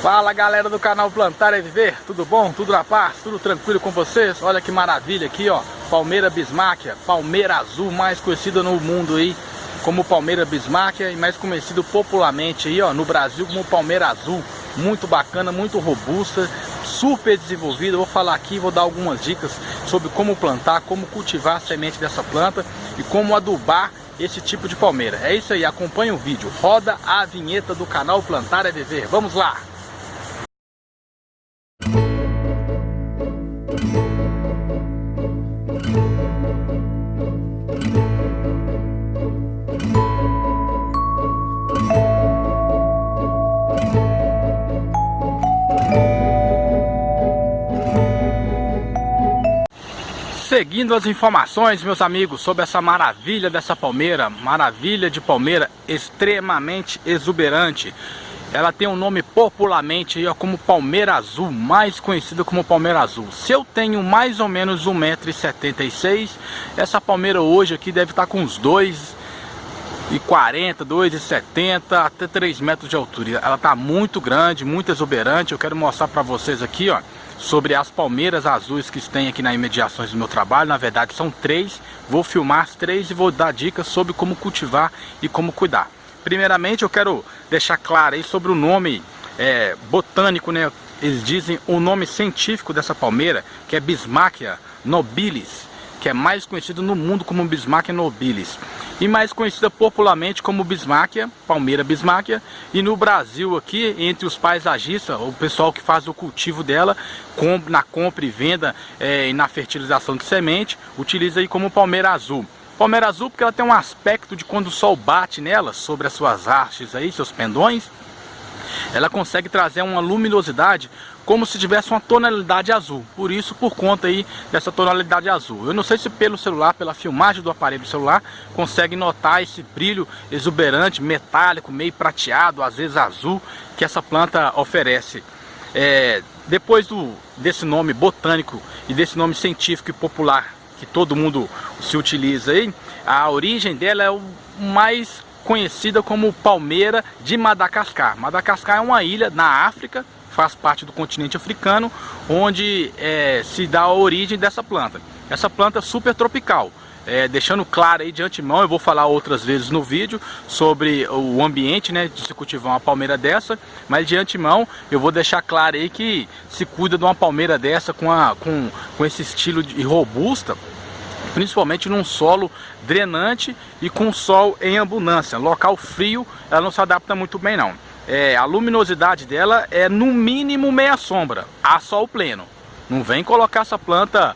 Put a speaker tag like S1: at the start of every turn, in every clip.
S1: Fala galera do canal Plantar e Viver, tudo bom? Tudo na paz? Tudo tranquilo com vocês? Olha que maravilha aqui, ó, Palmeira bismáquia, palmeira azul, mais conhecida no mundo aí como palmeira bismáquia e mais conhecido popularmente aí, ó, no Brasil como palmeira azul. Muito bacana, muito robusta, super desenvolvida. Eu vou falar aqui, vou dar algumas dicas sobre como plantar, como cultivar a semente dessa planta e como adubar esse tipo de palmeira. É isso aí, acompanha o vídeo, roda a vinheta do canal Plantar e Viver. Vamos lá! Seguindo as informações, meus amigos, sobre essa maravilha dessa palmeira, maravilha de palmeira extremamente exuberante. Ela tem um nome popularmente aí, ó, como palmeira azul, mais conhecida como palmeira azul. Se eu tenho mais ou menos 1,76 m, essa palmeira hoje aqui deve estar com uns 2,40 m, 2,70 m, até 3 metros de altura. Ela está muito grande, muito exuberante. Eu quero mostrar para vocês aqui, ó, sobre as palmeiras azuis que tem aqui nas imediações do meu trabalho. Na verdade são 3, vou filmar as 3 e vou dar dicas sobre como cultivar e como cuidar. Primeiramente eu quero deixar claro aí sobre o nome botânico, né? Eles dizem o nome científico dessa palmeira, que é Bismáquia nobilis, que é mais conhecido no mundo como Bismáquia nobilis e mais conhecida popularmente como bismáquia, palmeira bismáquia, e no Brasil aqui, entre os paisagistas, o pessoal que faz o cultivo dela, na compra e venda e na fertilização de semente, utiliza aí como palmeira azul. Palmeira azul porque ela tem um aspecto de quando o sol bate nela, sobre as suas hastes aí, seus pendões, ela consegue trazer uma luminosidade como se tivesse uma tonalidade azul. Por isso, por conta aí dessa tonalidade azul. Eu não sei se pelo celular, pela filmagem do aparelho celular, consegue notar esse brilho exuberante, metálico, meio prateado, às vezes azul, que essa planta oferece. Depois desse nome botânico e desse nome científico e popular que todo mundo se utiliza aí, a origem dela é o mais conhecida como palmeira de Madagascar. Madagascar é uma ilha na África, faz parte do continente africano, onde se dá a origem dessa planta. Essa planta é super tropical. Deixando claro aí de antemão, eu vou falar outras vezes no vídeo sobre o ambiente, né, de se cultivar uma palmeira dessa, mas de antemão eu vou deixar claro aí que se cuida de uma palmeira dessa com esse estilo de robusta, principalmente num solo drenante e com sol em abundância. Local frio, ela não se adapta muito bem não. A luminosidade dela é no mínimo meia sombra, a sol pleno. Não vem colocar essa planta,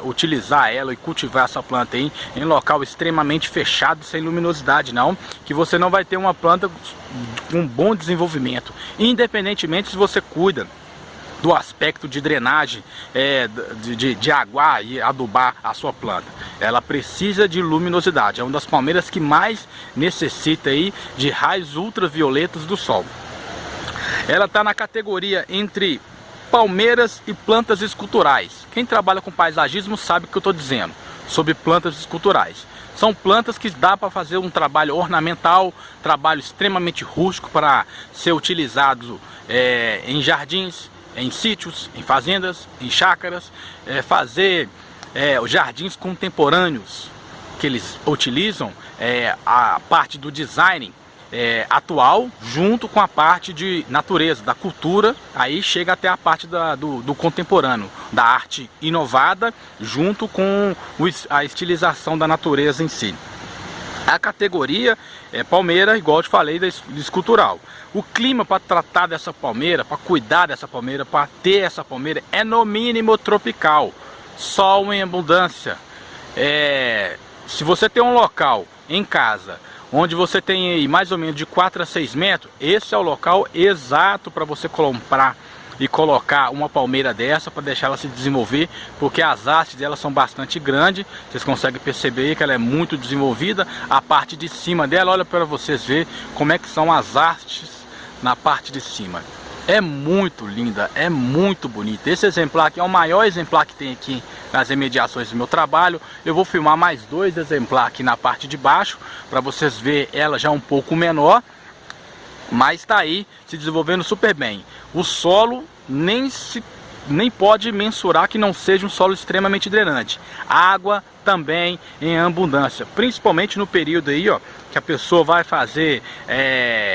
S1: utilizar ela e cultivar essa planta aí em local extremamente fechado, sem luminosidade não, que você não vai ter uma planta com bom desenvolvimento, independentemente se você cuida do aspecto de drenagem, de aguar e adubar a sua planta. Ela precisa de luminosidade, é uma das palmeiras que mais necessita aí de raios ultravioletas do sol. Ela está na categoria entre palmeiras e plantas esculturais. Quem trabalha com paisagismo sabe o que eu estou dizendo sobre plantas esculturais. São plantas que dá para fazer um trabalho ornamental, trabalho extremamente rústico para ser utilizado em jardins, em sítios, em fazendas, em chácaras, fazer os jardins contemporâneos que eles utilizam, a parte do design atual junto com a parte de natureza, da cultura, aí chega até a parte do contemporâneo, da arte inovada junto com a estilização da natureza em si. A categoria palmeira, igual eu te falei, da escultural. O clima para tratar dessa palmeira, para cuidar dessa palmeira, para ter essa palmeira, é no mínimo tropical. Sol em abundância. Se você tem um local em casa onde você tem aí mais ou menos de 4 a 6 metros, esse é o local exato para você comprar e colocar uma palmeira dessa para deixar ela se desenvolver, porque as hastes dela são bastante grandes. Vocês conseguem perceber que ela é muito desenvolvida. A parte de cima dela, olha para vocês verem como é que são as hastes na parte de cima. É muito linda, é muito bonita. Esse exemplar aqui é o maior exemplar que tem aqui nas imediações do meu trabalho. Eu vou filmar mais 2 exemplares aqui na parte de baixo para vocês verem ela já um pouco menor. mas está aí se desenvolvendo super bem. O solo nem pode mensurar que não seja um solo extremamente drenante. Água também em abundância, principalmente no período aí, ó, que a pessoa vai fazer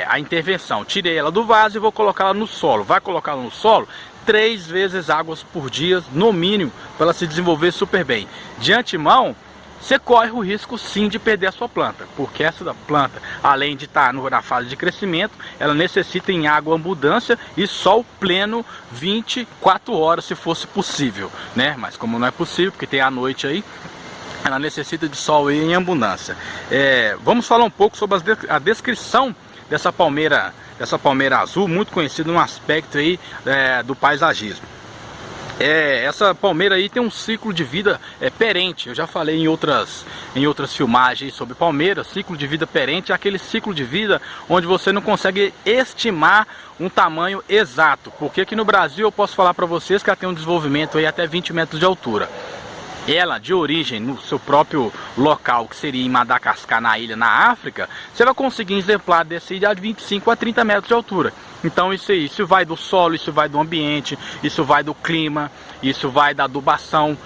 S1: a intervenção. Tirei ela do vaso e vou colocá-la no solo. Vai colocá-la no solo 3 vezes águas por dia, no mínimo, para ela se desenvolver super bem. De antemão, você corre o risco sim de perder a sua planta, porque essa planta, além de estar na fase de crescimento, ela necessita em água abundância e sol pleno 24 horas se fosse possível, né? Mas como não é possível, porque tem a noite aí, ela necessita de sol em abundância. Vamos falar um pouco sobre a descrição dessa palmeira azul, muito conhecida no aspecto aí do paisagismo. Essa palmeira aí tem um ciclo de vida perene. Eu já falei em outras filmagens sobre palmeira. Ciclo de vida perene é aquele ciclo de vida onde você não consegue estimar um tamanho exato, porque aqui no Brasil eu posso falar para vocês que ela tem um desenvolvimento aí até 20 metros de altura. Ela de origem no seu próprio local, que seria em Madagascar, na ilha, na África, você vai conseguir um exemplar desse de 25 a 30 metros de altura. Então isso vai do solo, isso vai do ambiente, isso vai do clima, isso vai da adubação,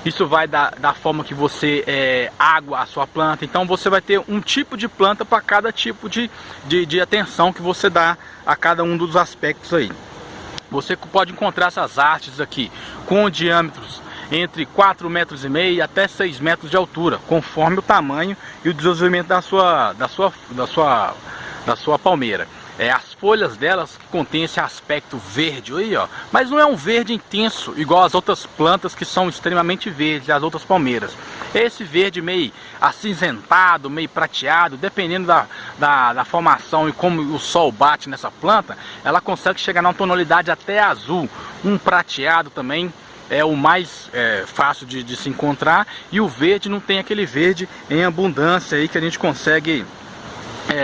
S1: isso vai da forma que você água a sua planta. Então você vai ter um tipo de planta para cada tipo de atenção que você dá a cada um dos aspectos aí. Você pode encontrar essas hastes aqui com diâmetros entre 4,5 metros até 6 metros de altura, conforme o tamanho e o desenvolvimento da sua palmeira. As folhas delas que contêm esse aspecto verde aí, ó, mas não é um verde intenso igual as outras plantas que são extremamente verdes, as outras palmeiras. Esse verde meio acinzentado, meio prateado, dependendo da formação e como o sol bate nessa planta, ela consegue chegar numa tonalidade até azul. Um prateado também é o mais fácil de se encontrar, e o verde não tem aquele verde em abundância aí que a gente consegue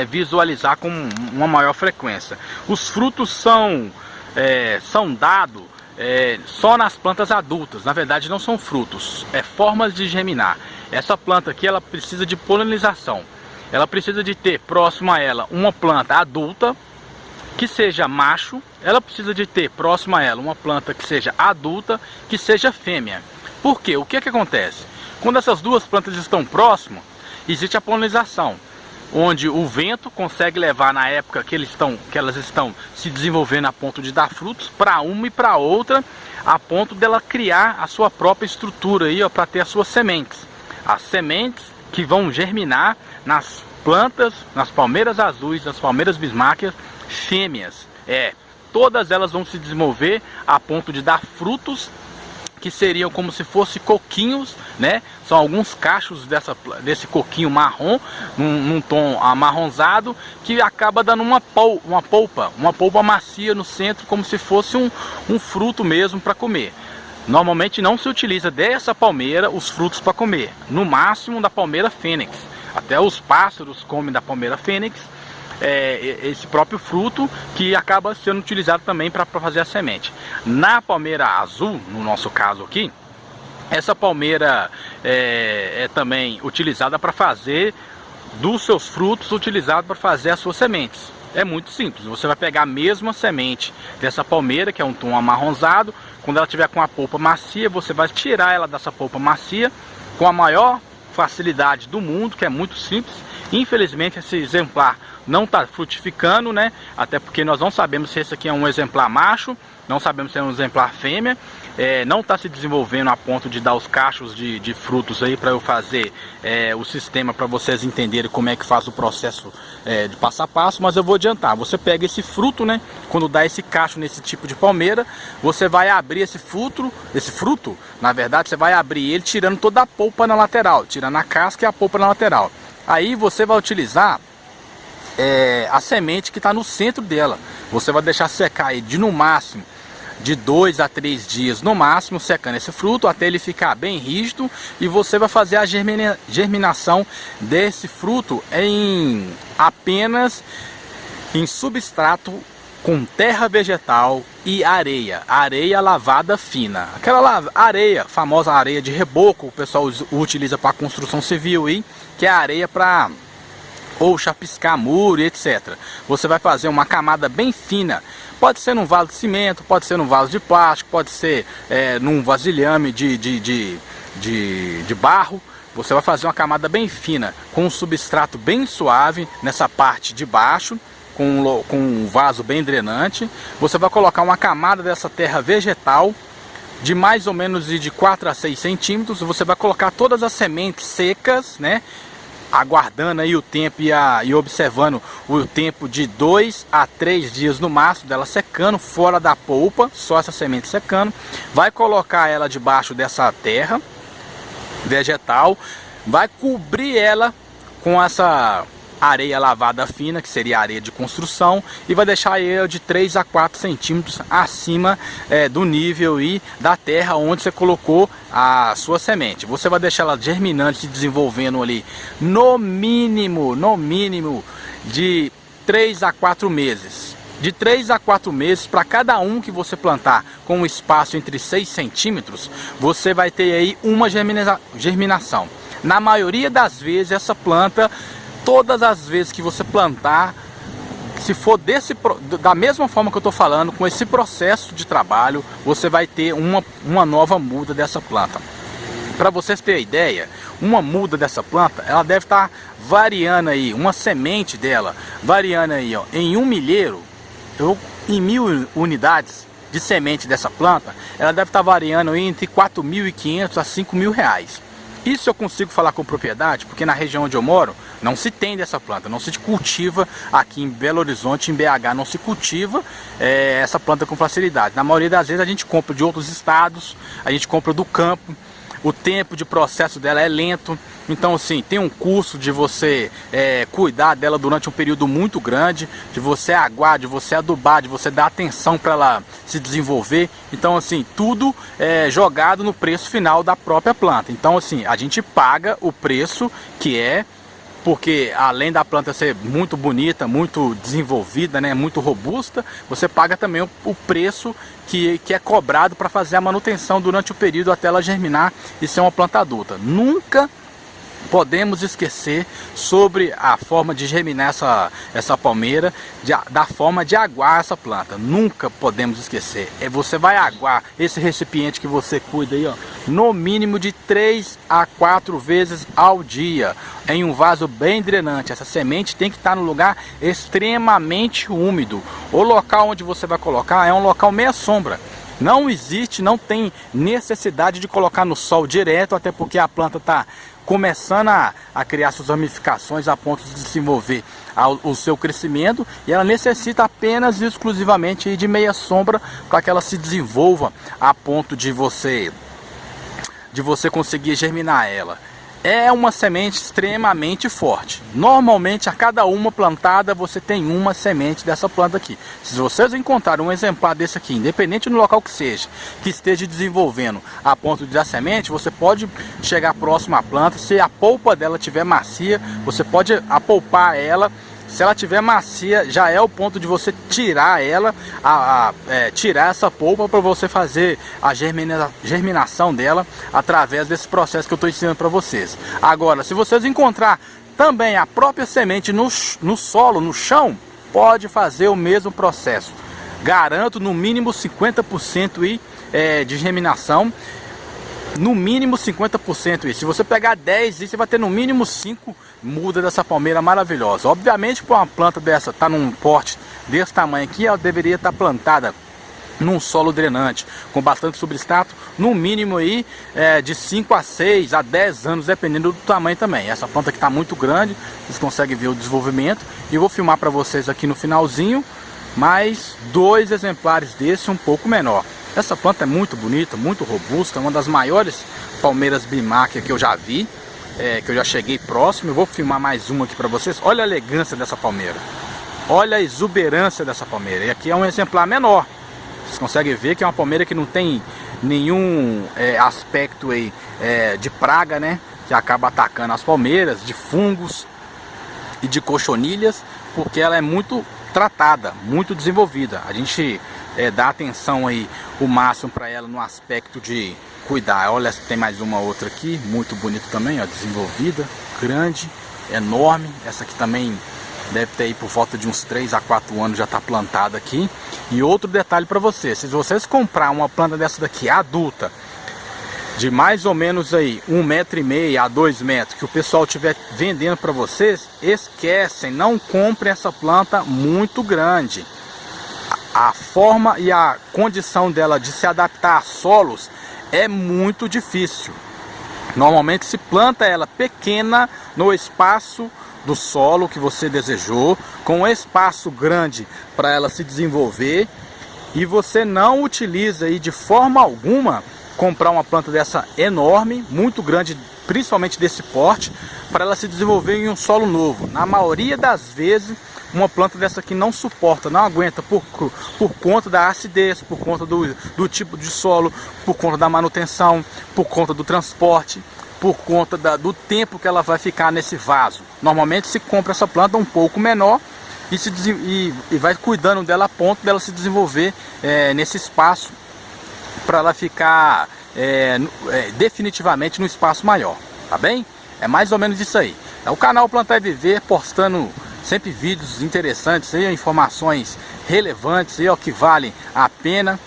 S1: visualizar com uma maior frequência. Os frutos são dados só nas plantas adultas. Na verdade não são frutos, formas de germinar. Essa planta aqui ela precisa de polinização. Ela precisa de ter próximo a ela uma planta adulta que seja macho. Ela precisa de ter próximo a ela uma planta que seja adulta, que seja fêmea. Por quê? O que acontece? Quando essas duas plantas estão próximas, existe a polinização, onde o vento consegue levar na época que elas estão se desenvolvendo a ponto de dar frutos, para uma e para outra, a ponto dela criar a sua própria estrutura aí, para ter as suas sementes. As sementes que vão germinar nas plantas, nas palmeiras azuis, nas palmeiras bismáqueas fêmeas. Todas elas vão se desenvolver a ponto de dar frutos que seriam como se fossem coquinhos, né? São alguns cachos desse coquinho marrom, num tom amarronzado, que acaba dando uma polpa macia no centro, como se fosse um fruto mesmo para comer. Normalmente não se utiliza dessa palmeira os frutos para comer, no máximo da palmeira fênix. Até os pássaros comem da palmeira fênix esse próprio fruto, que acaba sendo utilizado também para fazer a semente. Na palmeira azul, no nosso caso aqui, essa palmeira é também utilizada para fazer dos seus frutos, utilizado para fazer as suas sementes. É muito simples, você vai pegar a mesma semente dessa palmeira, que é um tom amarronzado. Quando ela tiver com a polpa macia, você vai tirar ela dessa polpa macia com a maior facilidade do mundo, que é muito simples. Infelizmente esse exemplar não está frutificando, né? Até porque nós não sabemos se esse aqui é um exemplar macho, não sabemos se é um exemplar fêmea. Não está se desenvolvendo a ponto de dar os cachos de frutos aí para eu fazer o sistema, para vocês entenderem como é que faz o processo de passo a passo. Mas eu vou adiantar: você pega esse fruto, né? Quando dá esse cacho nesse tipo de palmeira, você vai abrir esse fruto, na verdade você vai abrir ele tirando toda a polpa na lateral, tirando a casca e a polpa na lateral. Aí você vai utilizar a semente que está no centro dela. Você vai deixar secar aí no máximo de 2 a 3 dias, no máximo, secando esse fruto até ele ficar bem rígido, e você vai fazer a germinação desse fruto apenas em substrato com terra vegetal e areia lavada fina. Aquela areia, famosa areia de reboco, o pessoal utiliza para construção civil aí, que é a areia para ou chapiscar muro e etc. Você vai fazer uma camada bem fina. Pode ser num vaso de cimento, pode ser num vaso de plástico, pode ser num vasilhame de barro. Você vai fazer uma camada bem fina, com um substrato bem suave nessa parte de baixo, com um vaso bem drenante. Você vai colocar uma camada dessa terra vegetal de mais ou menos de 4 a 6 centímetros. Você vai colocar todas as sementes secas, né? Aguardando aí o tempo e observando o tempo de 2 a 3 dias no máximo dela secando, fora da polpa, só essa semente secando. Vai colocar ela debaixo dessa terra vegetal, vai cobrir ela com essa areia lavada fina, que seria areia de construção, e vai deixar ela de 3 a 4 centímetros acima do nível aí da terra onde você colocou a sua semente. Você vai deixar ela germinante, se desenvolvendo ali no mínimo de 3 a 4 meses. De 3 a 4 meses, para cada um que você plantar com um espaço entre 6 centímetros, você vai ter aí uma germinação. Na maioria das vezes, essa planta, todas as vezes que você plantar, se for da mesma forma que eu estou falando, com esse processo de trabalho, você vai ter uma nova muda dessa planta. Para vocês terem ideia, uma muda dessa planta, ela deve estar variando aí, uma semente dela, variando aí, ó, em 1 milheiro, em 1000 unidades de semente dessa planta, ela deve estar variando aí entre 4.500 a 5.000 reais. Isso eu consigo falar com propriedade, porque na região onde eu moro, não se tem dessa planta, não se cultiva aqui em Belo Horizonte, em BH, não se cultiva essa planta com facilidade. Na maioria das vezes a gente compra de outros estados, a gente compra do campo, o tempo de processo dela é lento. Então assim, tem um custo de você cuidar dela durante um período muito grande, de você aguar, de você adubar, de você dar atenção para ela se desenvolver. Então assim, tudo é jogado no preço final da própria planta. Então assim, a gente paga o preço que é, porque além da planta ser muito bonita, muito desenvolvida, né, muito robusta, você paga também o preço que é cobrado para fazer a manutenção durante o período até ela germinar e ser uma planta adulta. Nunca podemos esquecer sobre a forma de germinar essa palmeira, da forma de aguar essa planta. Nunca podemos esquecer. Você vai aguar esse recipiente que você cuida aí, ó, no mínimo de 3 a 4 vezes ao dia, em um vaso bem drenante. Essa semente tem que estar no lugar extremamente úmido. O local onde você vai colocar é um local meia sombra. Não existe, não tem necessidade de colocar no sol direto, até porque a planta está começando a criar suas ramificações a ponto de desenvolver o seu crescimento, e ela necessita apenas e exclusivamente de meia sombra para que ela se desenvolva a ponto de você conseguir germinar ela. É uma semente extremamente forte. Normalmente a cada uma plantada você tem uma semente dessa planta aqui. Se vocês encontrarem um exemplar desse aqui, independente do local que seja, que esteja desenvolvendo a ponto de dar semente, você pode chegar próximo à planta. Se a polpa dela estiver macia, você pode apolpar ela. Se ela tiver macia, já é o ponto de você tirar ela, tirar essa polpa para você fazer a germinação dela através desse processo que eu estou ensinando para vocês. Agora, se vocês encontrar também a própria semente no solo, no chão, pode fazer o mesmo processo. Garanto no mínimo 50% de germinação. No mínimo 50%. E se você pegar 10, você vai ter no mínimo 5 mudas dessa palmeira maravilhosa. Obviamente, para uma planta dessa estar num porte desse tamanho aqui, ela deveria estar plantada num solo drenante, com bastante substrato, no mínimo aí de 5 a 6 a 10 anos, dependendo do tamanho também. Essa planta aqui está muito grande, vocês conseguem ver o desenvolvimento. E eu vou filmar para vocês aqui no finalzinho mais 2 exemplares desse um pouco menor. Essa planta é muito bonita, muito robusta, uma das maiores palmeiras bimáquia que eu já vi, que eu já cheguei próximo. Eu vou filmar mais uma aqui para vocês. Olha a elegância dessa palmeira, olha a exuberância dessa palmeira. E aqui é um exemplar menor. Vocês conseguem ver que é uma palmeira que não tem nenhum aspecto aí, de praga, né, que acaba atacando as palmeiras, de fungos e de cochonilhas, porque ela é muito tratada, muito desenvolvida. A gente dá atenção aí o máximo para ela no aspecto de cuidar. Olha, tem mais uma outra aqui, muito bonita também, ó, desenvolvida, grande, enorme. Essa aqui também deve ter aí por volta de uns 3 a 4 anos já está plantada aqui. E outro detalhe para vocês, se vocês comprar uma planta dessa daqui adulta, de mais ou menos aí 1,5 m a 2 metros, que o pessoal estiver vendendo para vocês, esquecem, não comprem essa planta muito grande. A forma e a condição dela de se adaptar a solos é muito difícil. Normalmente se planta ela pequena no espaço do solo que você desejou, com um espaço grande para ela se desenvolver, e você não utiliza aí de forma alguma comprar uma planta dessa enorme, muito grande, principalmente desse porte, para ela se desenvolver em um solo novo. Na maioria das vezes, uma planta dessa aqui não suporta, não aguenta por conta da acidez, por conta do tipo de solo, por conta da manutenção, por conta do transporte, por conta do tempo que ela vai ficar nesse vaso. Normalmente se compra essa planta um pouco menor e vai cuidando dela a ponto dela se desenvolver nesse espaço, para ela ficar definitivamente no espaço maior, tá bem? É mais ou menos isso aí. É o canal Plantar e Viver, postando sempre vídeos interessantes, informações relevantes que valem a pena,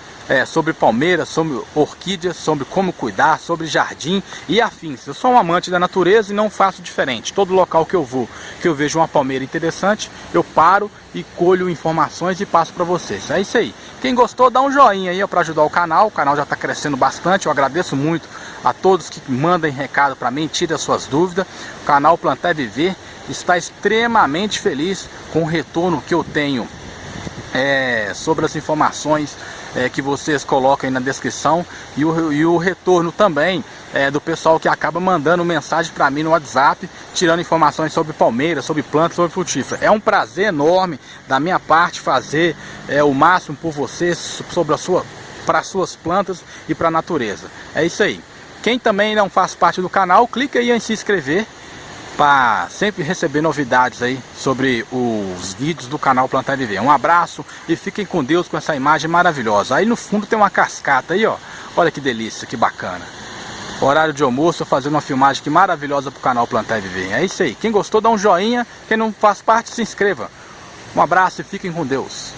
S1: sobre palmeiras, sobre orquídeas, sobre como cuidar, sobre jardim e afins. Eu sou um amante da natureza e não faço diferente. Todo local que eu vou, que eu vejo uma palmeira interessante, eu paro e colho informações e passo para vocês. É isso aí. Quem gostou, dá um joinha aí para ajudar o canal já está crescendo bastante. Eu agradeço muito a todos que mandem recado para mim, tirem as suas dúvidas. O canal Plantar e Viver está extremamente feliz com o retorno que eu tenho sobre as informações que vocês colocam aí na descrição, e o retorno também do pessoal que acaba mandando mensagem para mim no WhatsApp, tirando informações sobre palmeiras, sobre plantas, sobre frutíferas. É um prazer enorme da minha parte fazer o máximo por vocês, para as suas plantas e para a natureza. É isso aí. Quem também não faz parte do canal, clica aí em se inscrever, para sempre receber novidades aí sobre os vídeos do canal Plantar e Viver. Um abraço e fiquem com Deus com essa imagem maravilhosa. Aí no fundo tem uma cascata aí, ó. Olha que delícia, que bacana. Horário de almoço, fazendo uma filmagem aqui maravilhosa pro canal Plantar e Viver. É isso aí. Quem gostou, dá um joinha. Quem não faz parte, se inscreva. Um abraço e fiquem com Deus.